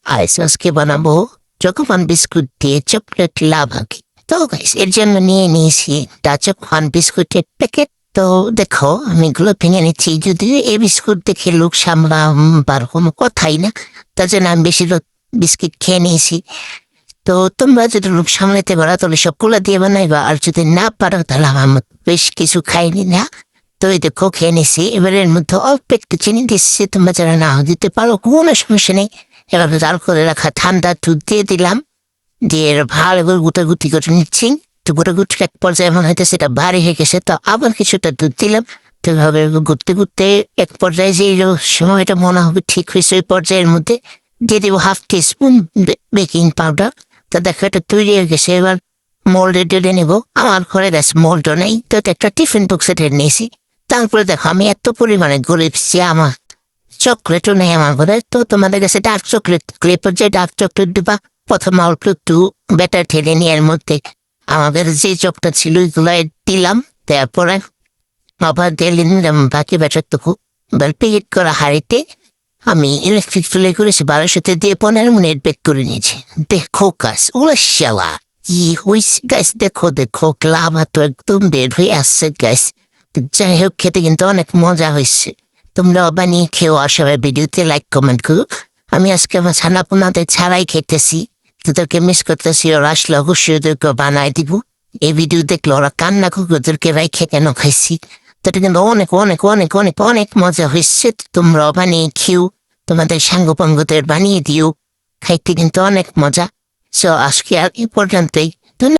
আজকে বানাবো চকোপান বিস্কুট দিয়ে চকলেট লাভা কেক। তো গাইস এর জন্য নিয়ে নিয়েছি চকোপান বিস্কুটের প্যাকেট। তো দেখো আমি এগুলো ভেঙে নিচ্ছি, যদি এই বিস্কুট দেখে লোক সামলাবার কোনো কথাই না, তার জন্য আমি বেশি বিস্কিট খেয়ে নিয়েছি। তো তোমরা যদি লোক সামলাতে পারো তাহলে সবগুলো দিয়ে বানাইবা, আর যদি না পারো তাহলে আমার বেশ কিছু খাইনি না। তো এই দেখো খেয়ে নিছি। এবারে এর মধ্যে অল্প একটু চিনি দিচ্ছি, তোমরা যারা নাও দিতে পারো কোনো সমস্যা নেই। এবার জাল করে রাখা ঠান্ডা দুধ দিয়ে দিলাম, দিয়ে ভালো করে গুটাগুটি করে নিচ্ছি। তো গুটাগুটি এক পর্যায়ে এমন হইতেছে এটা ভারী হয়ে গেছে, তো আবার কিছুটা দুধ দিলাম। তো এভাবে ঘুরতে ঘুরতে এক পর্যায়ে যে সময়টা মনে হবে ঠিক হয়েছে, ওই পর্যায়ের মধ্যে দিয়ে দেবো 1/2 টিস্পুন বেকিং পাউডার। তো দেখো এটা তৈরি হয়ে গেছে। এবার মোল্ডে ঢেলে নেবো। আমার ঘরে গেছে মোল্ডও নেই, তো এটা একটা টিফিন বক্সে ঢেলে নিয়েছি। তারপরে দেখো আমি এত পরিমাণে গরিবছি, আমার চকলেটও নেই আমার ঘরে। তো তোমাদের কাছে ডার্ক চকলেট ক্লেপের যে ডার্ক চকলেট দিবা, প্রথম অল্প একটু ব্যাটার ঠেলে নিয়ে এর মধ্যে আমাদের যে চকটা ছিল এগুলো দিলাম। তারপরে আবার ঢেলে নিলাম বাকি ব্যাটারটুকু। এবার পেট করা হাঁড়িতে আমি ইলেকট্রিক চুলে করেছি 1200-তে দিয়ে 15 মিনিট বেক করে নিয়েছি। দেখো গাছ ওরা শালা কি হয়েছে গাছ, দেখো দেখো লাভা তো একদম বের হয়ে আসছে গাছ। যাই হোক খেতে কিন্তু অনেক মজা হয়েছে। তোমরা বানিয়ে খেও, আসবে ভিডিওতে লাইক কমেন্ট করো। আমি আজকে আমার ছানাপোনাদের ছাড়াই খেতেছি, তোদেরকে মিস করতেছি। ওরা আসলে অবশ্যই ওদেরকে বানাই দিব। এই ভিডিও দেখলে ওরা কান্না করবে ওদেরকে রাইখে কেন খাইছি। তো এটা কিন্তু অনেক অনেক অনেক অনেক অনেক মজা হয়েছে। তোমরা বানিয়ে খেও, তোমাদের সাঙ্গপাঙ্গদের বানিয়ে দিও, খাইতে কিন্তু অনেক মজা। সো আজকে আর এই পর্যন্তই।